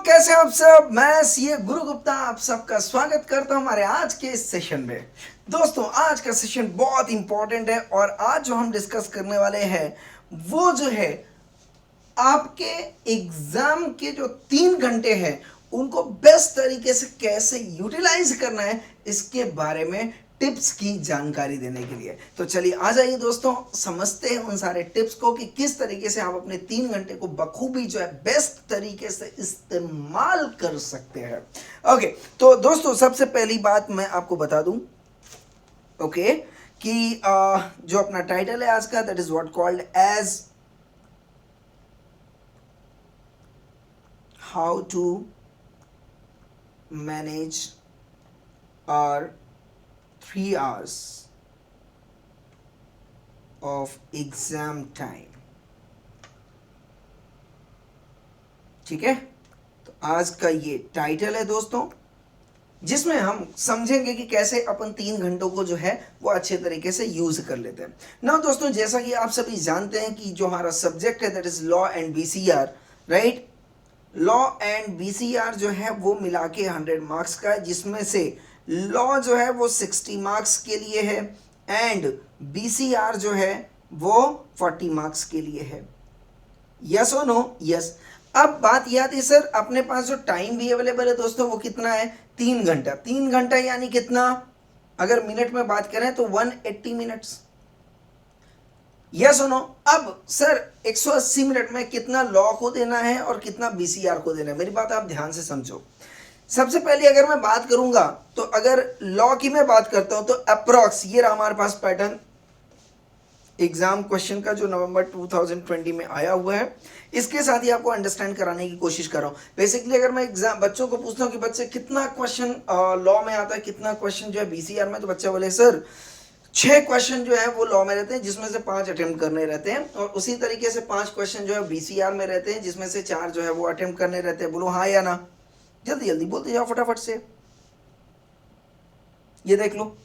कैसे हैं आप सब। मैं सीए गुरु गुप्ता आप सबका स्वागत करता हूं हमारे आज के इस सेशन में। दोस्तों आज का सेशन बहुत इंपॉर्टेंट है और आज जो हम डिस्कस करने वाले हैं वो जो है आपके एग्जाम के जो 3 घंटे हैं उनको बेस्ट तरीके से कैसे यूटिलाइज करना है इसके बारे में टिप्स की जानकारी देने के लिए। तो चलिए आ जाइए दोस्तों, समझते हैं उन सारे टिप्स को कि किस तरीके से आप अपने 3 घंटे को बखूबी जो है बेस्ट तरीके से इस्तेमाल कर सकते हैं। ओके, तो दोस्तों सबसे पहली बात मैं आपको बता दूं कि जो अपना टाइटल है आज का, that is what called as how to manage our 3 hours of exam time। ठीक है, तो आज का ये टाइटल है दोस्तों, जिसमें हम समझेंगे कि कैसे अपन 3 घंटों को जो है वो अच्छे तरीके से यूज कर लेते हैं ना। दोस्तों जैसा कि आप सभी जानते हैं कि जो हमारा सब्जेक्ट है that is law and BCR, right. Law and BCR जो है वो मिला के 100 मार्क्स का है, जिसमें से लॉ जो है वो 60 मार्क्स के लिए है एंड बीसीआर जो है वो 40 मार्क्स के लिए है। यस और नो? यस। अब बात यह आती है सर अपने पास जो टाइम भी अवेलेबल है दोस्तों वो कितना है? 3 घंटा। 3 घंटा यानी कितना? अगर मिनट में बात करें तो 180 मिनट्स। यस और नो? अब सर 180 मिनट में कितना लॉ को देना है और कितना बीसीआर को देना है, मेरी बात आप ध्यान से समझो। सबसे पहले अगर मैं बात करूंगा तो अगर लॉ की मैं बात करता हूं तो अप्रॉक्स ये रहा हमारे पास पैटर्न एग्जाम क्वेश्चन का जो नवंबर 2020 में आया हुआ है, इसके साथ ही आपको अंडरस्टैंड कराने की कोशिश कर रहा हूं। बेसिकली अगर मैं एग्जाम बच्चों को पूछता हूं कि बच्चे कितना क्वेश्चन लॉ में आता है, कितना क्वेश्चन जो है बीसीआर में, तो बच्चे बोले सर 6 क्वेश्चन जो है वो लॉ में रहते हैं जिसमें से 5 अटेम्प्ट करने रहते हैं, और उसी तरीके से 5 क्वेश्चन जो है बीसीआर में रहते हैं जिसमें से 4 जो है वो अटेम्प्ट करने रहते हैं। बोलो हाँ या ना, जल्दी जल्दी बोलते जाओ फटाफट से। ये देख लो।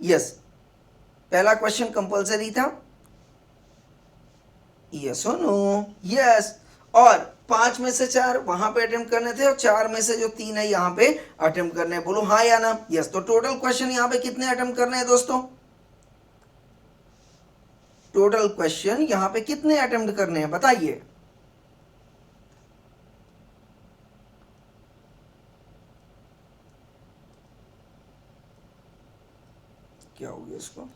यस, पहला क्वेश्चन कंपलसरी था, यस और नो? यस। और 5 में से 4 वहां पे अटेम्प्ट करने थे और 4 में से जो 3 है यहाँ पे अटेम्प्ट करने हैं। बोलो हाँ या ना? यस। तो टोटल क्वेश्चन यहाँ पे कितने अटेम्प्ट करने हैं दोस्तों? टोटल क्वेश्चन यहाँ पे कितने अटेम्प्ट करने हैं बताइए। क्या हो गया इसको?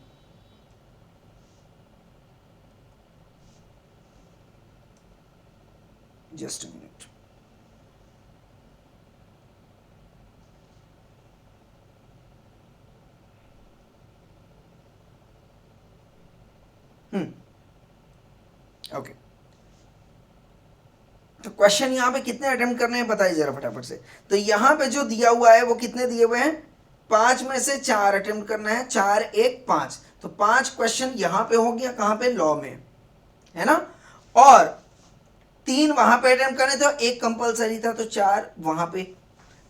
Just a minute. ओके, तो क्वेश्चन यहां पे कितने अटेम्प्ट करने हैं बताइए जरा फटाफट से। तो यहां पे जो दिया हुआ है वो कितने दिए हुए हैं? 5 में से 4 अटेम्प्ट करना है, 4 1 5, तो 5 क्वेश्चन यहां पे हो गया, कहां पे? लॉ में, है ना। और 3 वहां पे अटेम्प्ट करने थे, 1 कंपलसरी था, तो 4 वहां पे।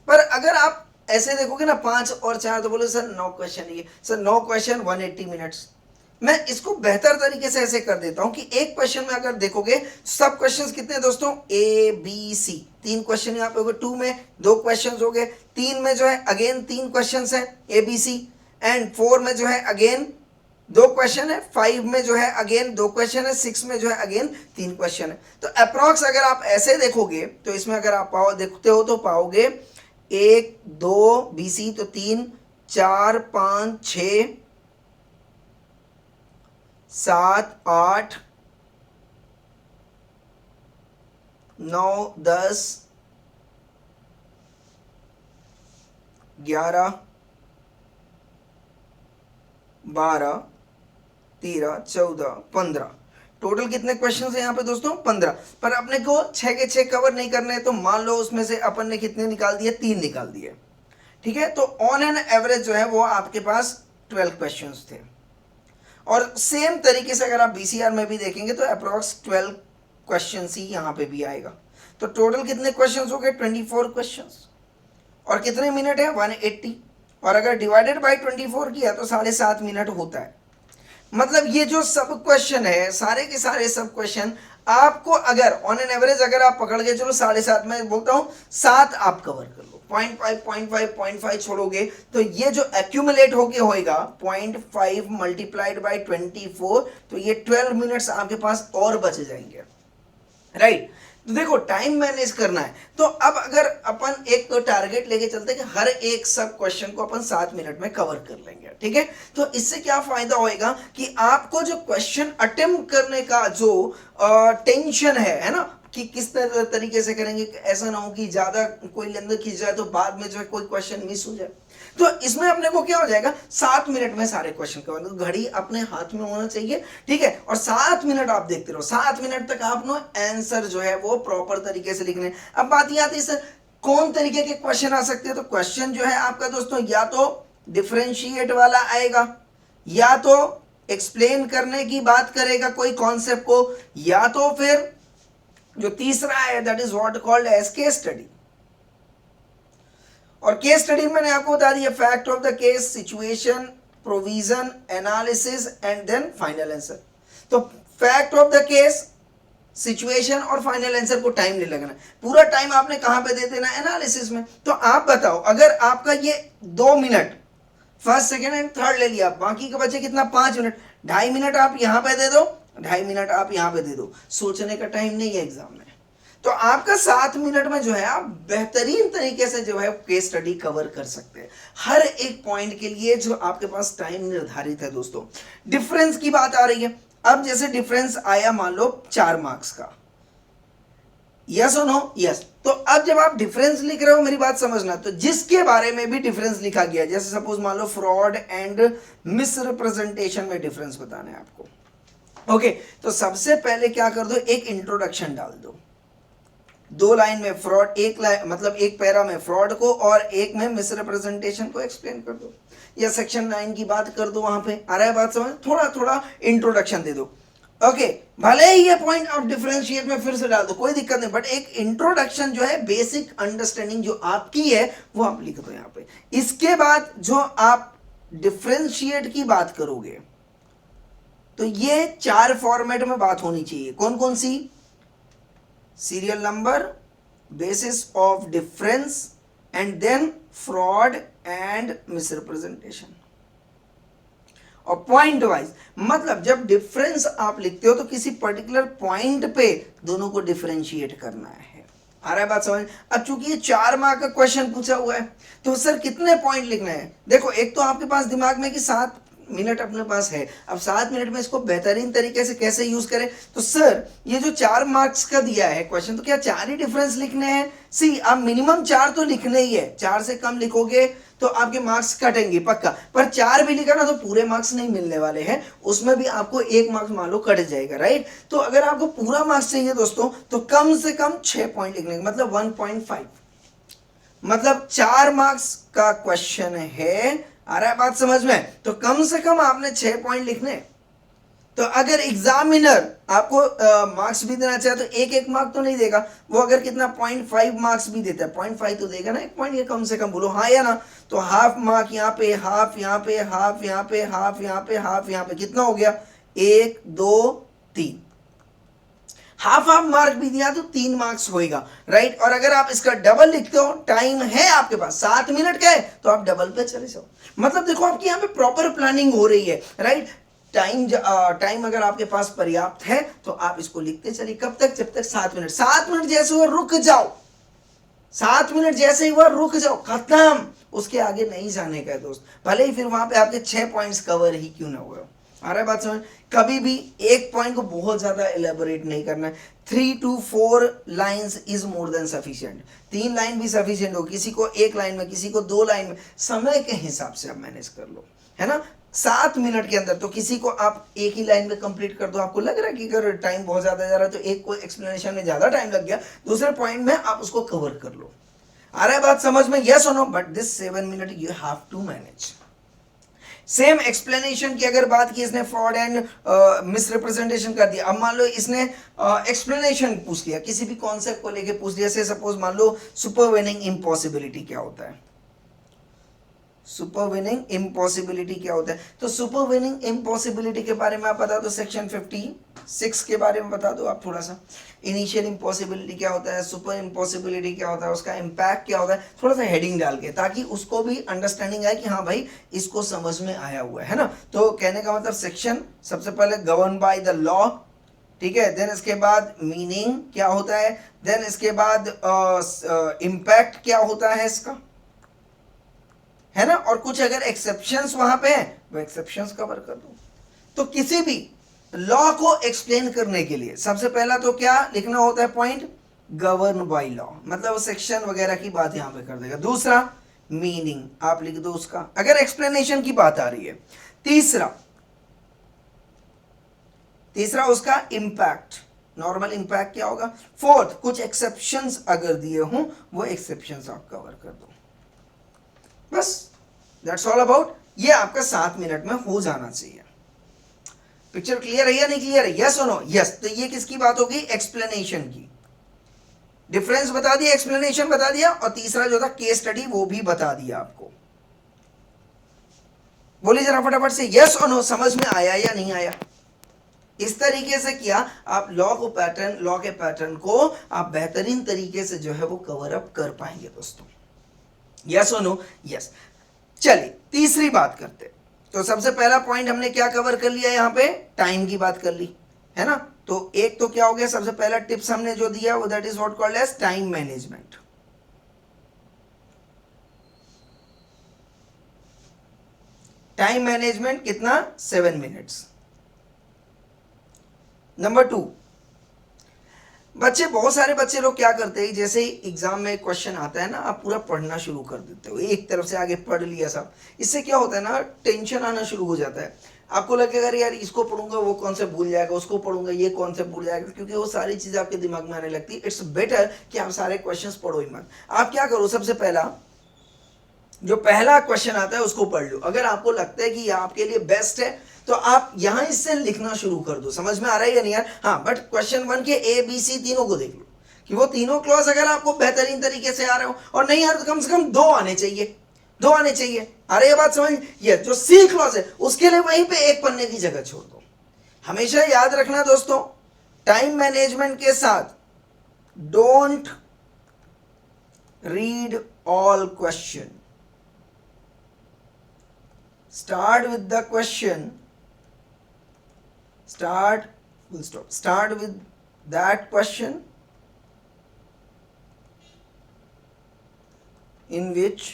पर अगर आप ऐसे देखोगे ना 5 और 4, तो बोले सर 9 क्वेश्चन, ये सर 9 क्वेश्चन 180 मिनट्स। मैं इसको बेहतर तरीके से ऐसे कर देता हूं कि एक क्वेश्चन में अगर देखोगे सब क्वेश्चंस कितने दोस्तों? A B C. 3 क्वेश्चन यहाँ पे हो गए, 2 में 2 क्वेश्चंस हो गए, 3 में जो है अगेन 3 क्वेश्चंस हैं ए बी सी, एंड 4 में जो है अगेन 2 क्वेश्चन है, 5 में जो है अगेन 2 क्वेश्चन है, 6 में जो है अगेन 3 क्वेश्चन है। तो अप्रॉक्स अगर आप ऐसे देखोगे तो इसमें अगर आप देखते हो तो पाओगे 1 2 बी सी, तो 3 4 5 6 7 8 9 10 11 12 13 14 15। टोटल कितने क्वेश्चन है यहाँ पे दोस्तों? 15। पर अपने को 6 के 6 कवर नहीं करने हैं, तो मान लो उसमें से अपन ने कितने निकाल दिए? 3 निकाल दिए। ठीक है, तो ऑन एन एवरेज जो है वो आपके पास 12 क्वेश्चंस थे। और सेम तरीके से अगर आप बीसीआर में भी देखेंगे तो अप्रॉक्स 12 क्वेश्चन ही यहाँ पे भी आएगा। तो टोटल कितने क्वेश्चंस हो गए? 24 क्वेश्चंस। और कितने मिनट है? 180। और अगर डिवाइडेड बाय 24 किया तो 7.5 मिनट होता है। मतलब ये जो सब क्वेश्चन है, सारे के सारे सब क्वेश्चन आपको अगर ऑन एन एवरेज अगर आप पकड़ के चलो 7.5, मैं बोलता हूं 7 आप कवर कर लो, 0.5 छोड़ोगे तो ये जो एक्यूमुलेट होके होएगा 0.5 मल्टीप्लाइड बाय 24, तो ये 12 मिनट्स आपके पास और बच जाएंगे, राइट। तो देखो टाइम मैनेज करना है, तो अब अगर अपन एक तो टारगेट लेके चलते हैं कि हर एक सब क्वेश्चन को अपन 7 मिनट में कवर कर लेंगे, ठीक है। तो इससे क्या फायदा होएगा कि आपको जो क्वेश्चन अटेम्प्ट करने का जो टेंशन है ना, कि किस तरीके से करेंगे, ऐसा ना हो कि ज्यादा कोई लेंदर खींच जाए तो बाद में जो है कोई क्वेश्चन मिस हो जाए। तो इसमें अपने को क्या हो जाएगा, 7 मिनट में सारे क्वेश्चन कवर, तो घड़ी अपने हाथ में होना चाहिए, ठीक है। और 7 मिनट आप देखते रहो, 7 मिनट तक आपने आंसर जो है वो प्रॉपर तरीके से लिखने। अब बात ये आती है सर कौन तरीके के क्वेश्चन आ सकते हैं, तो क्वेश्चन जो है आपका दोस्तों या तो डिफरेंशिएट वाला आएगा, या तो एक्सप्लेन करने की बात करेगा कोई कॉन्सेप्ट को, या तो फिर जो तीसरा है that is what called as case study. और केस स्टडी मैंने आपको बता दिया, fact of the case, situation, provision, analysis and then final answer. तो fact of the case, situation और फाइनल आंसर को टाइम नहीं लगना, पूरा टाइम आपने कहां पे दे देना, एनालिसिस में। तो आप बताओ अगर आपका ये 2 minute first second and third ले लिया, बाकी के बचे कितना, 5 मिनट, 2.5 मिनट आप यहां पे दे दो, 2.5 मिनट आप यहां पे दे दो, सोचने का टाइम नहीं है एग्जाम में। तो आपका 7 मिनट में जो है आप बेहतरीन तरीके से जो है केस स्टडी कवर कर सकते हैं, हर एक पॉइंट के लिए जो आपके पास टाइम निर्धारित है दोस्तों। डिफरेंस की बात आ रही है, अब जैसे डिफरेंस आया मान लो 4 मार्क्स का, यस और नो, यस। तो अब जब आप डिफरेंस लिख रहे हो, मेरी बात समझना, तो जिसके बारे में भी डिफरेंस लिखा गया, जैसे सपोज मान लो फ्रॉड एंड मिसरिप्रेजेंटेशन में डिफरेंस बताना है आपको, ओके। तो सबसे पहले क्या कर दो, एक इंट्रोडक्शन डाल दो, 2 लाइन में फ्रॉड, एक लाइन मतलब एक पैरा में फ्रॉड को और एक में मिसरिप्रेजेंटेशन को एक्सप्लेन कर दो, या सेक्शन 9 की बात कर दो, वहां पे आ रहा है बात समझ, थोड़ा थोड़ा इंट्रोडक्शन दे दो, ओके। भले ही ये पॉइंट आप डिफरेंशिएट में फिर से डाल दो, कोई दिक्कत नहीं, बट एक इंट्रोडक्शन जो है, बेसिक अंडरस्टैंडिंग जो आपकी है वो आप लिख दो यहाँ पे। इसके बाद जो आप डिफरेंशिएट की बात करोगे, तो ये 4 फॉर्मेट में बात होनी चाहिए, कौन कौन सी, serial number, basis of difference and then fraud and misrepresentation। और पॉइंट वाइज, मतलब जब डिफरेंस आप लिखते हो तो किसी पर्टिकुलर पॉइंट पे दोनों को डिफरेंशिएट करना है, आ रहा है बात समझ। अब चूंकि ये 4 मार्क का क्वेश्चन पूछा हुआ है, तो सर कितने पॉइंट लिखना है, देखो एक तो आपके पास दिमाग में कि 7 मिनट अपने पास है, अब 7 मिनट में इसको बेहतरीन तरीके से कैसे यूज करें, तो सर ये जो 4 मार्क्स का दिया है क्वेश्चन, तो क्या 4 ही डिफरेंस लिखने हैं, सी आप मिनिमम 4 तो लिखने ही है, 4 से कम लिखोगे तो आपके मार्क्स कटेंगे पक्का, पर 4 भी लिखा ना तो पूरे मार्क्स नहीं मिलने वाले हैं, उसमें भी आपको 1 मार्क्स मान लो कट जाएगा, राइट। तो अगर आपको पूरा मार्क्स चाहिए दोस्तों, तो कम से कम 6 पॉइंट लिखने, मतलब 1.5, मतलब 4 मार्क्स का क्वेश्चन है, आ रहा है बात समझ में, तो कम से कम आपने 6 पॉइंट लिखने। तो अगर एग्जामिनर आपको मार्क्स भी देना चाहे तो एक मार्क तो नहीं देगा, वो अगर कितना 0.5 मार्क्स भी देता है, 0.5 तो देगा ना, 1 पॉइंट ये कम से कम बोलो, हाँ या ना। तो हाफ मार्क यहाँ पे, हाफ यहाँ पे, हाफ यहाँ पे, हाफ यहाँ पे, हाफ यहाँ पे, कितना हो गया, 1 2 3, हाफ हाफ मार्क भी दिया तो 3 मार्क्स होएगा, राइट। और अगर आप इसका डबल लिखते हो, टाइम है आपके पास 7 मिनट का है, तो आप डबल पे चले जाओ, मतलब देखो आपकी यहाँ पे प्रॉपर प्लानिंग हो रही है, राइट। टाइम अगर आपके पास पर्याप्त है तो आप इसको लिखते चलिए, कब तक, जब तक 7 मिनट, 7 मिनट जैसे हुआ रुक जाओ, 7 मिनट जैसे ही हुआ रुक जाओ, खत्म, उसके आगे नहीं जाने का है दोस्त, भले ही फिर वहां पे आपके 6 पॉइंट्स कवर ही क्यों ना हुए। आ रहा है बात समझ, कभी भी एक पॉइंट को बहुत ज्यादा एलेबोरेट नहीं करना है, 3 to 4 lines is more than sufficient, 3 line भी सफिशिएंट हो, किसी को 1 लाइन में, किसी को 2 लाइन में, समय के हिसाब से आप मैनेज कर लो, है ना। 7 मिनट के अंदर तो किसी को आप 1 ही लाइन में कंप्लीट कर दो, आपको लग रहा है कि अगर टाइम बहुत ज्यादा जा रहा है तो एक को एक्सप्लेनेशन में ज्यादा टाइम लग गया, दूसरे पॉइंट में आप उसको कवर कर लो। आ रहा है बात समझ में, यस और no, but this 7 minute you have to manage. Same explanation की अगर बात की, इसने फ्रॉड एंड मिसरिप्रेजेंटेशन कर दिया, अब मान लो इसने एक्सप्लेनेशन पूछ लिया, किसी भी कॉन्सेप्ट को लेके पूछ लिया, से सपोज मान लो सुपरवेनिंग इम्पॉसिबिलिटी क्या होता है, सुपरवीनिंग इम्पॉसिबिलिटी क्या होता है? तो सुपरवीनिंग इम्पॉसिबिलिटी के बारे में आप बता दो, सेक्शन 56 के बारे में बता दो आप थोड़ा सा। इनिशियल इम्पॉसिबिलिटी क्या होता है, सुपर इम्पॉसिबिलिटी क्या होता है, उसका इम्पैक्ट क्या होता है, थोड़ा सा हेडिंग डाल के, ताकि उसको भी अंडरस्टैंडिंग आए कि हाँ भाई इसको समझ में आया हुआ है ना। तो कहने का मतलब सेक्शन सबसे पहले गवर्न बाय द लॉ, ठीक है, देन इसके बाद मीनिंग क्या होता है, देन इसके बाद इम्पैक्ट क्या होता है इसका, है ना, और कुछ अगर एक्सेप्शंस वहां पे है वो एक्सेप्शंस कवर कर दो। तो किसी भी लॉ को एक्सप्लेन करने के लिए सबसे पहला तो क्या लिखना होता है पॉइंट, गवर्न बाय लॉ, मतलब सेक्शन वगैरह की बात यहां पे कर देगा। दूसरा मीनिंग आप लिख दो उसका, अगर एक्सप्लेनेशन की बात आ रही है। तीसरा उसका इंपैक्ट, नॉर्मल इंपैक्ट क्या होगा। फोर्थ कुछ एक्सेप्शंस अगर दिए हों वो एक्सेप्शंस आप कवर कर दो, बस दैट्स ऑल अबाउट। ये आपका 7 मिनट में हो जाना चाहिए। पिक्चर क्लियर है या नहीं क्लियर है, यस और नो? यस। तो ये किसकी बात होगी, एक्सप्लेनेशन की। डिफरेंस बता दिया, एक्सप्लेनेशन बता दिया, और तीसरा जो था केस स्टडी वो भी बता दिया आपको। बोलिए जरा फटाफट से यस और नो, समझ में आया या नहीं आया? इस तरीके से किया आप लॉ के पैटर्न को आप बेहतरीन तरीके से जो है वो कवर अप कर पाएंगे दोस्तों। यस और नो? यस। चलिए तीसरी बात करते। तो सबसे पहला पॉइंट हमने क्या कवर कर लिया, यहां पे टाइम की बात कर ली, है ना। तो एक तो क्या हो गया, सबसे पहला टिप्स हमने जो दिया वो that is what called as time management. Time management कितना, 7 मिनट्स। नंबर 2, बच्चे, बहुत सारे बच्चे लोग क्या करते हैं, जैसे ही एग्जाम में क्वेश्चन आता है ना, आप पूरा पढ़ना शुरू कर देते हो, एक तरफ से आगे पढ़ लिया सब। इससे क्या होता है ना, टेंशन आना शुरू हो जाता है। आपको लगेगा यार इसको पढ़ूंगा वो कौन से भूल जाएगा, उसको पढ़ूंगा ये कौन से भूल जाएगा, क्योंकि वो सारी चीजें आपके दिमाग में आने लगती है। इट्स बेटर कि आप सारे क्वेश्चन पढ़ो ही मत। आप क्या करो, सबसे पहला जो पहला क्वेश्चन आता है उसको पढ़ लो। अगर आपको लगता है कि ये आपके लिए बेस्ट है तो आप यहां इससे लिखना शुरू कर दो। समझ में आ रहा है या नहीं यार? हाँ, बट क्वेश्चन 1 के ए बी सी तीनों को देख लो कि वो तीनों क्लॉज अगर आपको बेहतरीन तरीके से आ रहे हो, और नहीं यार तो कम से कम 2 आने चाहिए, 2 आने चाहिए। अरे ये बात समझ, ये जो सी क्लॉज है उसके लिए वहीं पे एक पन्ने की जगह छोड़ दो। हमेशा याद रखना दोस्तों, टाइम मैनेजमेंट के साथ don't read all question, start with the question, start with that question in which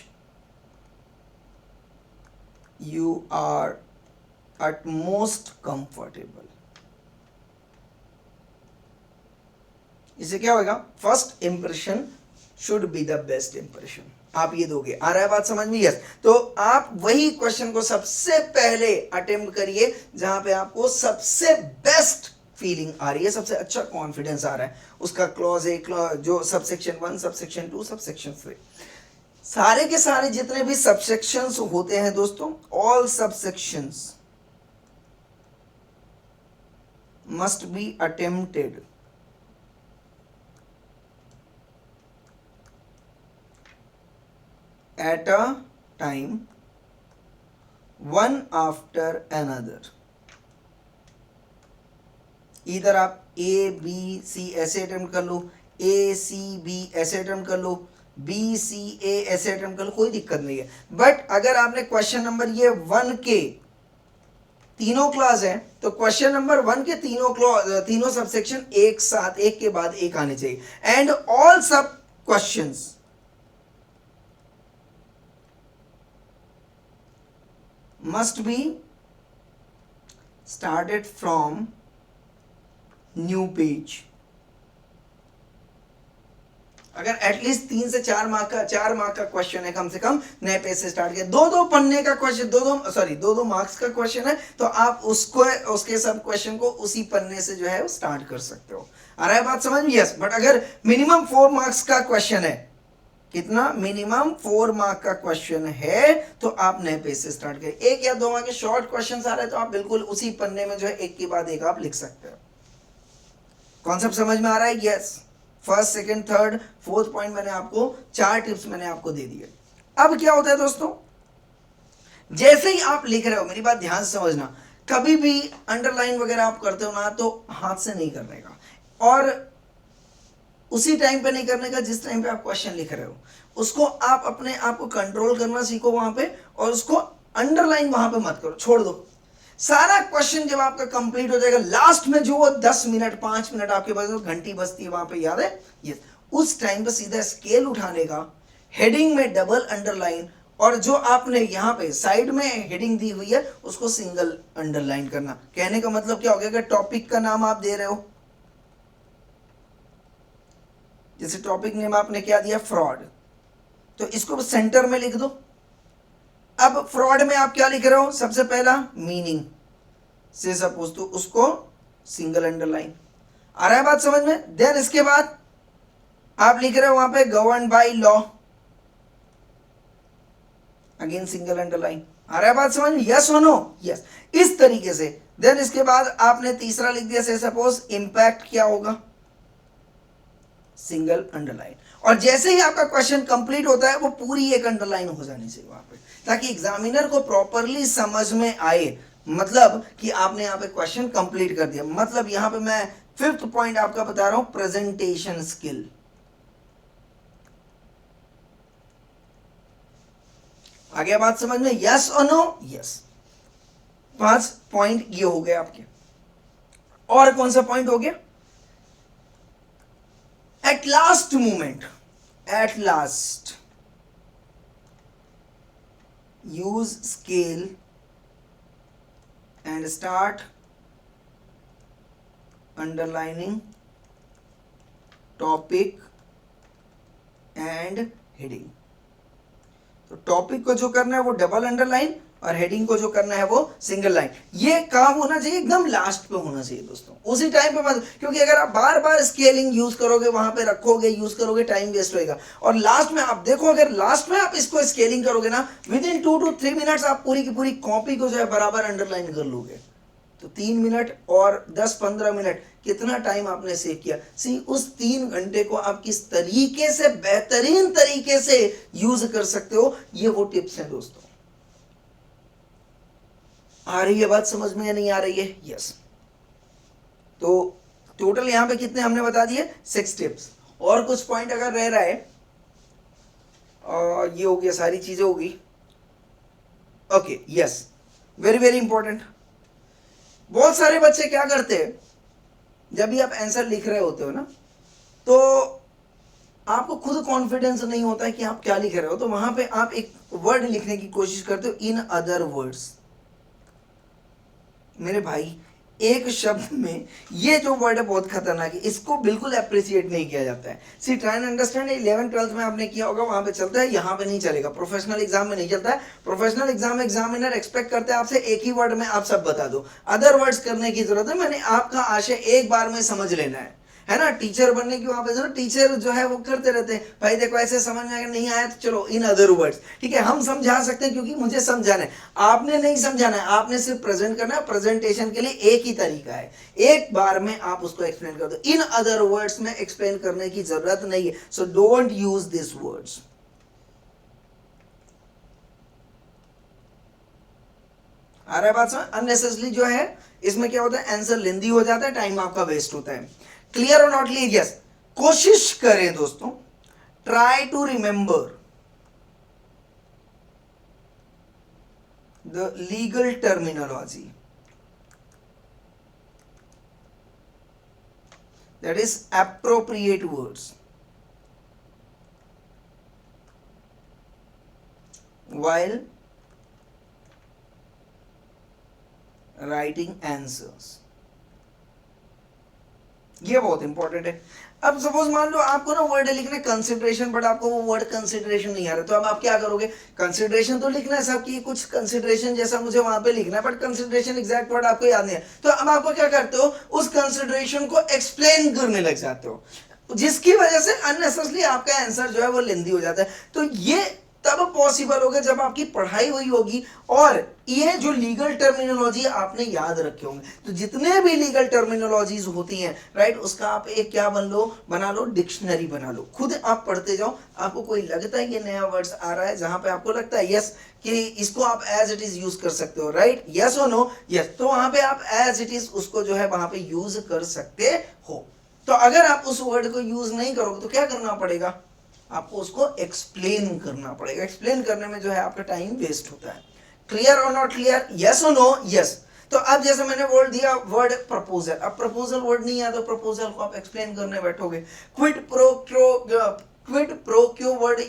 you are at most comfortable. इससे क्या होगा, first impression should be the best impression. आप ये दोगे, आ रहा है बात समझ में? यस। तो आप वही क्वेश्चन को सबसे पहले अटेम्प्ट करिए जहां पे आपको सबसे बेस्ट फीलिंग आ रही है, सबसे अच्छा कॉन्फिडेंस आ रहा है। उसका क्लॉज ए, जो सबसेक्शन 1, सबसेक्शन 2, सबसेक्शन 3, सारे के सारे जितने भी सबसेक्शंस होते हैं दोस्तों, all subsections must be attempted at a time, one after another. इधर आप ए बी सी ऐसे अटेम्प्ट कर लो, ए सी बी ऐसे अटेम्प्ट कर लो, बी सी ए ऐसे अटेम्प्ट कर लो, कोई दिक्कत नहीं है। बट अगर आपने क्वेश्चन नंबर ये 1 के तीनों क्लास है तो क्वेश्चन नंबर 1 के तीनों सबसेक्शन एक साथ, एक के बाद एक आने चाहिए। एंड ऑल सब questions must be started from new page। अगर एटलीस्ट 3 से 4 मार्क का क्वेश्चन है, कम से कम नए पेज से स्टार्ट किया। दो पन्ने का क्वेश्चन, दो मार्क्स का क्वेश्चन है तो आप उसके सब क्वेश्चन को उसी पन्ने से जो है स्टार्ट कर सकते हो। आ रहा है बात समझ में? यस। बट अगर मिनिमम 4 मार्क्स का क्वेश्चन है, कितना, मिनिमम 4 मार्क का क्वेश्चन है, तो आप नए पेज से स्टार्ट करें। 1 या 2 मार्क के शॉर्ट क्वेश्चन आ रहे हैं तो आप बिल्कुल उसी पन्ने में जो है एक के बाद एक आप लिख सकते हो। कॉन्सेप्ट समझ में आ रहा है? Yes. First, second, third, fourth point मैंने आपको 4 टिप्स मैंने आपको दे दिए। अब क्या होता है दोस्तों, जैसे ही आप लिख रहे हो, मेरी बात ध्यान से समझना, कभी भी अंडरलाइन वगैरह आप करते हो ना तो हाथ से नहीं करने का, और उसी टाइम पे नहीं करने का जिस टाइम पे आप क्वेश्चन लिख रहे हो। उसको आप अपने आप को कंट्रोल करना सीखो वहां पे, और उसको अंडरलाइन वहां पे मत करो, छोड़ दो। सारा क्वेश्चन जब आपका कंप्लीट हो जाएगा, लास्ट में जो वो 10 मिनट 5 मिनट आपके पास घंटी बजती है वहां पे, याद है ये, उस टाइम पे सीधा स्केल उठाने का, हेडिंग में डबल अंडरलाइन, और जो आपने यहाँ पे साइड में हेडिंग दी हुई है उसको सिंगल अंडरलाइन करना। कहने का मतलब क्या हो गया कि टॉपिक का नाम आप दे रहे हो, जैसे टॉपिक नेम आपने क्या दिया, फ्रॉड, तो इसको सेंटर में लिख दो। अब फ्रॉड में आप क्या लिख रहे हो, सबसे पहला मीनिंग से सपोज, तो उसको सिंगल अंडरलाइन। आ रहा है बात समझ में? देन इसके बाद आप लिख रहे हो वहां पे govern by law, again single underline. आ रहा है बात समझ में? यस और नो? यस। इस तरीके से देन इसके बाद आपने तीसरा लिख दिया, से सपोज इंपैक्ट क्या होगा, सिंगल अंडरलाइन। और जैसे ही आपका क्वेश्चन कंप्लीट होता है वो पूरी एक अंडरलाइन हो जानी चाहिए वहां पे, ताकि एग्जामिनर को प्रॉपरली समझ में आए, मतलब कि आपने यहाँ पे क्वेश्चन कंप्लीट कर दिया। मतलब यहाँ पे मैं 5th पॉइंट आपका बता रहा हूं, प्रेजेंटेशन स्किल। आ गया बात समझ में? यस और नो? यस। 5 पॉइंट ये हो गए आपके। और कौन सा पॉइंट हो गया? At last moment, at last use scale and start underlining topic and heading. तो टॉपिक को जो करना है वो डबल अंडरलाइन, और हेडिंग को जो करना है वो सिंगल लाइन। ये काम होना चाहिए एकदम लास्ट पे होना चाहिए दोस्तों, उसी टाइम पे मत, क्योंकि अगर आप बार बार स्केलिंग यूज करोगे, वहां पे रखोगे, यूज करोगे, टाइम वेस्ट होएगा। और लास्ट में आप देखो, अगर लास्ट में आप इसको स्केलिंग करोगे ना, विद इन 2 to 3 मिनट्स आप पूरी की पूरी कॉपी को जो है बराबर अंडरलाइन कर लोगे। तो 3 मिनट और 10-15 मिनट, कितना टाइम आपने सेव किया। सी, उस 3 घंटे को आप किस तरीके से बेहतरीन तरीके से यूज कर सकते हो, ये वो टिप्स हैं दोस्तों। आ रही है बात समझ में या नहीं आ रही है? यस। तो टोटल यहां पे कितने हमने बता दिए, 6 टिप्स। और कुछ पॉइंट अगर रह रहा है, ये हो गया, सारी चीजें होगी। Okay, yes, very very important. बहुत सारे बच्चे क्या करते हैं, जब भी आप आंसर लिख रहे होते हो ना, तो आपको खुद कॉन्फिडेंस नहीं होता है कि आप क्या लिख रहे हो, तो वहां पे आप एक वर्ड लिखने की कोशिश करते हो, इन अदर वर्ड्स। मेरे भाई, एक शब्द में ये जो वर्ड है बहुत खतरनाक है, इसको बिल्कुल अप्रिशिएट नहीं किया जाता है। सी, ट्राई एंड अंडरस्टैंड 11th-12th में आपने किया होगा, वहां पे चलता है, यहाँ पे नहीं चलेगा। प्रोफेशनल एग्जाम में नहीं चलता है। प्रोफेशनल एग्जाम में एग्जामिनर एक्सपेक्ट करते हैं आपसे एक ही वर्ड में आप सब बता दो, अदर वर्ड्स करने की जरूरत है। मैंने आपका आशय एक बार में समझ लेना है ना। टीचर बनने की वहां पे जो टीचर जो है वो करते रहते हैं, भाई देखो ऐसे समझ में अगर नहीं आया तो चलो इन अदर वर्ड्स, ठीक है, हम समझा सकते हैं क्योंकि मुझे समझाना है, आपने नहीं समझाना है, आपने सिर्फ प्रेजेंट करना है। प्रेजेंटेशन के लिए एक ही तरीका है, एक बार में आप उसको एक्सप्लेन कर दो। इन अदर वर्ड्स में एक्सप्लेन करने की जरूरत नहीं है, so don't use this words. आ रहा है बात समझ? अननेसेसरी जो है इसमें क्या होता है, आंसर लेंदी हो जाता है, टाइम आपका वेस्ट होता है। क्लियर और नॉट क्लियर? यस। कोशिश करें दोस्तों, try to remember the legal terminology, that is appropriate words while writing answers। ये बहुत इंपॉर्टेंट है। अब सपोज मान लो आपको ना वर्ड लिखना है कंसिडरेशन, बट आपको वो वर्ड कंसिडरेशन नहीं आ रहा, तो अब आप क्या करोगे, कंसिडरेशन तो लिखना है सबकी, कुछ कंसिडरेशन जैसा मुझे वहां पे लिखना है, बट कंसिडरेशन एग्जैक्ट वर्ड आपको याद नहीं है, तो अब आपको क्या करते हो, उस कंसिडरेशन को एक्सप्लेन करने लग जाते हो, जिसकी वजह से अननेसेसरी आपका आंसर जो है वो लेंदी हो जाता है। तो ये तब पॉसिबल होगा जब आपकी पढ़ाई हुई होगी और ये जो लीगल टर्मिनोलॉजी आपने याद रखे होंगे। तो जितने भी लीगल टर्मिनोलॉजीज होती हैं, राइट, उसका आप एक क्या बना लो डिक्शनरी बना लो, खुद आप पढ़ते जाओ। आपको कोई लगता है कि नया वर्ड्स आ रहा है जहां पे आपको लगता है यस कि इसको आप एज इट इज यूज कर सकते हो, राइट, यस और नो, यस, तो वहां पे आप एज इट इज उसको जो है वहां पे यूज कर सकते हो। तो अगर आप उस वर्ड को यूज नहीं करोगे तो क्या करना पड़ेगा, आपको उसको एक्सप्लेन करना पड़ेगा। एक्सप्लेन करने में जो है आपका टाइम वेस्ट होता है। क्लियर और नॉट क्लियर, यस और नो, यस। तो अब जैसे मैंने बोल दिया वर्ड प्रपोजल, अब प्रपोजल वर्ड नहीं है तो प्रपोजल को आप एक्सप्लेन करने बैठोगे। क्विड प्रो क्यो वर्ड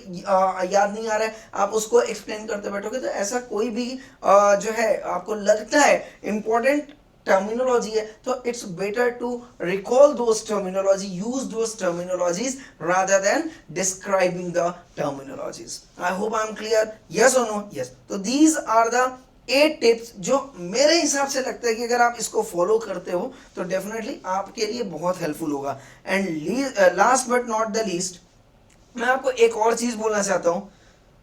याद नहीं आ रहा है, आप उसको एक्सप्लेन करते बैठोगे। तो ऐसा कोई भी जो है आपको लगता है इंपॉर्टेंट टर्मिनोलॉजी है तो it's better to recall those terminology, use those terminologies rather than describing the terminologies. I hope I am clear, yes और नो, यस। तो दीज आर द 8 टिप्स जो मेरे हिसाब से लगता है कि अगर आप इसको फॉलो करते हो तो डेफिनेटली आपके लिए बहुत हेल्पफुल होगा। And last but not the least, मैं आपको एक और चीज बोलना चाहता हूं,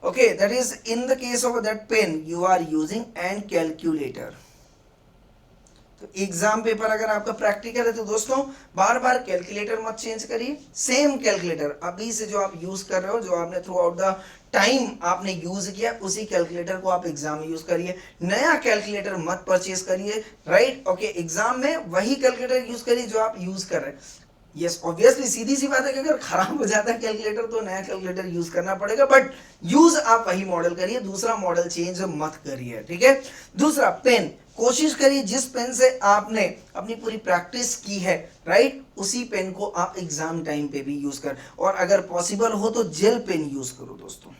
okay, that is in the case of that pen you are using and calculator. तो एग्जाम पेपर अगर आपका प्रैक्टिकल है तो दोस्तों बार बार कैलकुलेटर मत चेंज करिए, सेम कैलकुलेटर अभी से जो आप यूज कर रहे हो, जो आपने थ्रू आउट द टाइम आपने यूज किया, उसी कैलकुलेटर को आप एग्जाम में यूज करिए। नया कैलकुलेटर मत परचेज करिए, राइट, ओके, एग्जाम में वही कैलकुलेटर यूज करिए जो आप यूज कर रहे हैं। यस, ऑब्वियसली सीधी सी बात है कि अगर खराब हो जाता है कैलकुलेटर तो नया कैलकुलेटर यूज करना पड़ेगा, बट यूज आप वही मॉडल करिए, दूसरा मॉडल चेंज मत करिए, ठीक है। दूसरा, पेन, कोशिश करिए जिस पेन से आपने अपनी पूरी प्रैक्टिस की है, राइट, उसी पेन को आप एग्जाम टाइम पे भी यूज कर, और अगर पॉसिबल हो तो जेल पेन यूज करो दोस्तों,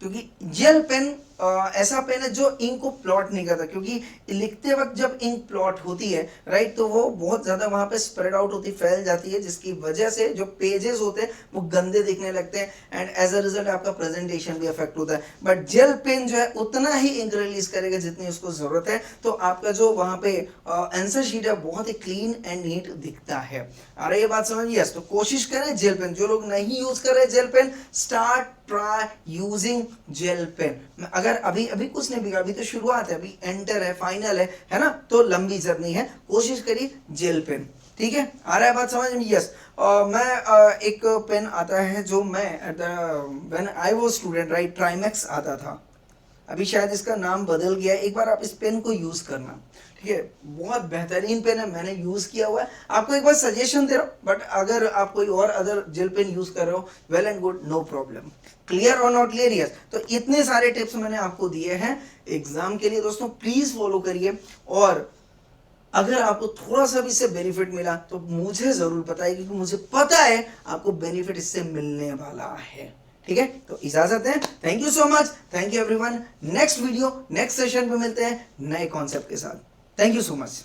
क्योंकि जेल पेन ऐसा पेन है जो इंक को प्लॉट नहीं करता, क्योंकि लिखते वक्त जब इंक प्लॉट होती है, राइट, तो वो बहुत ज्यादा वहां पे स्प्रेड आउट होती, फैल जाती है, जिसकी वजह से जो पेजेस होते हैं वो गंदे दिखने लगते हैं एंड एज अ रिजल्ट आपका प्रेजेंटेशन भी अफेक्ट होता है। बट जेल पेन जो है उतना ही इंक रिलीज करेगा जितनी उसको जरूरत है, तो आपका जो वहां पे आंसर शीट है बहुत ही क्लीन एंड नीट दिखता है। अरे ये बात समझ, यस, तो कोशिश करें जेल पेन। जो लोग नहीं यूज कर रहे gel pen, start try using gel pen. अगर अभी अभी कुछ नहीं बिगड़ा, अभी तो शुरुआत है, अभी एंटर है, फाइनल है ना, तो लंबी जर्नी है, कोशिश करिए जेल पेन, ठीक है। आ रहा है बात समझ में, यस। मैं एक पेन आता है जो मैं when I was student, right, Trimex आता था, अभी शायद इसका नाम बदल गया है। एक बार आप इस पेन को यूज करना, ठीक है, बहुत बेहतरीन पेन है, मैंने यूज किया हुआ है, आपको एक बार सजेशन दे रहा हूं, बट अगर आप कोई और अदर जेल पेन यूज कर रहे हो, well and good, no problem. Clear और नॉट क्लियर, यस। तो इतने सारे टिप्स मैंने आपको दिए हैं एग्जाम के लिए दोस्तों, प्लीज फॉलो करिए, और अगर आपको थोड़ा सा भी इससे बेनिफिट मिला तो मुझे जरूर बताइए, क्योंकि मुझे पता है आपको बेनिफिट इससे मिलने वाला है, ठीक है। तो इजाजत है, thank you so much, thank you everyone. Next video next session पे मिलते हैं नए कॉन्सेप्ट के साथ। Thank you so much.